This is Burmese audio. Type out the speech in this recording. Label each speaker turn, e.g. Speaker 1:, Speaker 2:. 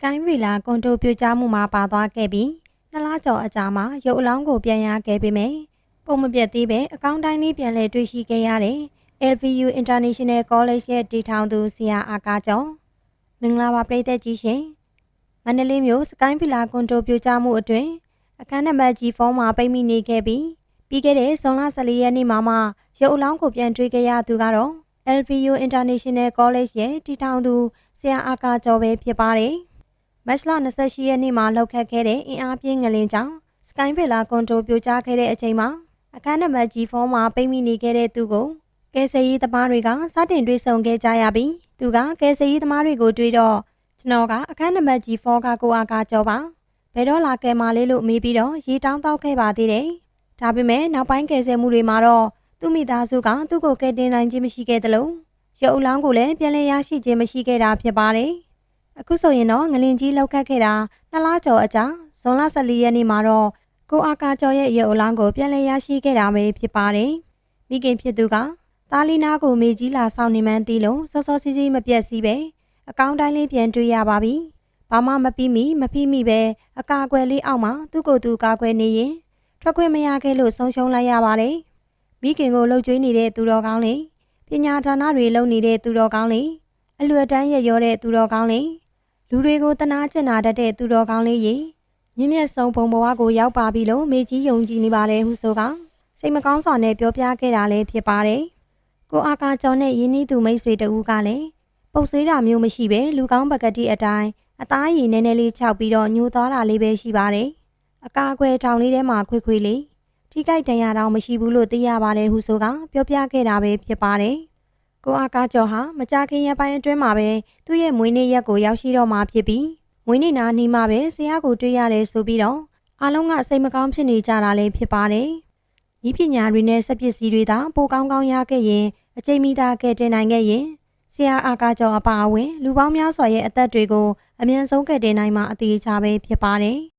Speaker 1: ကိုင်းဗီလာကွန်တိုပြိုကျမှုမှာပါသွားခဲ့ပြီး2 လကျော်အကြာမှာရုပ်အလောင်းကိုပြန်ရခဲ့ပေမယ့်ပုံမပြတ်သေးပဲအကောင့်တိုင်းလေးပြန်လည်တွေ့ရှိခဲ့ရတဲ့ LVU International College ရဲ့တည်ထောင်သူဆရာအာကာကျော်မင်္ဂလာပါပရိသတ်ကြီးရှင်မန္တလေးမြို့စကိုင်းဗီလာကွန်တိုပြိုကျမှုအတွင်းအခန်းနံပါတ်ကြီးဖုန်းမှာပိတ်မိနေခဲ့ပြီးခဲ့တဲ့ဇွန်လ14ရက်နေ့မှာရုပ်အလောင်းကိုပြန်တွေ့ခဲ့ရသူကတော့ LVU International College ရဲ့တည်ထောင်သူဆရာအာကာကျော်ပဲဖြစ်ပါတယ်မတ်လ28ရက်နေ့မှာလှုပ်ခတ်ခဲ့တဲ့အင်အားပြင်းငလင်ကြောင့်စကိုင်းဗီလာကွန်တိုပြိုကျခဲ့တဲ့အချိန်မှာအခန်းနံပါတ်ကြီးဖုန်းမှာပိတ်မိနေခဲ့တဲ့သူကိုကယ်ဆယ်ရေးသမားတွေကစတင်တွေ့ဆုံခဲ့ကြရပြီးသူကကယ်ဆယ်ရေးသမားတွေကိုတွေ့တော့ကျွန်တော်ကအခန်းနံပါတ်ကြီးဖုန်းကကိုအာကာကျော်ပါဘယ်တော့လာကယ်မလေးလို့မေးပြီးတော့ရေတောင်းတောက်ခဲ့ပါသေးတယ်ဒါပေမဲ့နောက်ပိုင်းကယ်ဆယ်မှုတွေမှာတော့သူ့မိသားစုကသူ့ကိုကယ်တင်နိုင်ခြင်းမရှိခဲ့သလိုရုပ်အလောင်းကိုလည်းပြန်လည်ရရှိခြင်းမရှိခဲ့တာဖြစ်ပါတယ်အခုဆိုရင်တော့ငလင်ကြီးလှုပ်ခတ်ခဲ့တာ2 လကျော်အကြာဇွန်လ14ရက်နေ့မှာတော့ကိုအာကာကျော်ရဲ့ရုပ်အလောင်းကိုပြန်လည်ရရှိခဲ့တာပဲဖြစ်ပါတယ်မိခင်ဖြစ်သူကသားလေးနာကိုမေကြီးလာဆောင်နေမှန်းသိလို့စောစောစီးစီးမပြတ်စီးပဲအကောင့်တိုင်းလေးပြန်တွေ့ရပါပြီဘာမှမပြီးမဖိမိပဲအကာအကွယ်လေးအောက်မှာသူ့ကိုယ်သူကာကွယ်နေရင်ထွက်ခွင့်မရခဲ့လို့ဆုံးရှုံးလိုက်ရပါတယ်မိခင်ကိုလှုပ်ကြွေးနေတဲ့သူတော်ကောင်းလေးပညာဌာနတွေလုပ်နေတဲ့သူတော်ကောင်းလေးအလွယ်တန်းရရောတဲ့သူတော်ကောင်းလေးလူတွေကိုတနာကျင်နာတတ်တဲ့သူတော်ကောင်းလေးကြီးမြင့်မြတ်ဆုံးဘုံဘဝကိုရောက်ပါပြီလို့မေကြီးယုံကြည်နေပါတယ်ဟုဆိုကစိတ်မကောင်းစွာနဲ့ပြောပြခဲ့တာလည်းဖြစ်ပါတယ်ကိုအာကာကျော်နဲ့ရင်းနှီးသူမိတ်ဆွေတဦးကလည်းပုတ်ဆွေးတာမျိုးမရှိပဲလူကောင်းပကတိအတိုင်းအသားရည်နည်းနည်းလေးခြောက်ပြီးတော့ညှိုးသွားတာလေးပဲရှိပါတယ်အကာအကွယ်ထောင်လေးထဲမှာခွေလေးထိကြိုက်တန်ရတော့မရှိဘူးလို့သိရပါတယ်ဟုဆိုကပြောပြခဲ့တာပဲဖြစ်ပါတယ်ကိုအာကာကျော်ဟာမကြခင်ရက်ပိုင်းအတွင်းမှာပဲသူ့ရဲ့မွေးနေ့ရက်ကိုရောက်ရှိတော့မှာဖြစ်ပြီးမွေးနေ့နာနီးမှာပဲဆရာကိုတွေ့ရတယ်ဆိုပြီးတော့အားလုံးကစိတ်မကောင်းဖြစ်နေကြတာလည်းဖြစ်ပါတယ်။ဤပညာတွေနဲ့စက်ပစ္စည်းတွေသာပိုကောင်းကောင်းရခဲ့ရင်အချိန်မီသာကယ်တင်နိုင်ခဲ့ရင်ဆရာအာကာကျော်အပါအဝင်လူပေါင်းများစွာရဲ့အသက်တွေကိုအမြန်ဆုံးကယ်တင်နိုင်မှာအသေးချာပဲဖြစ်ပါတယ်။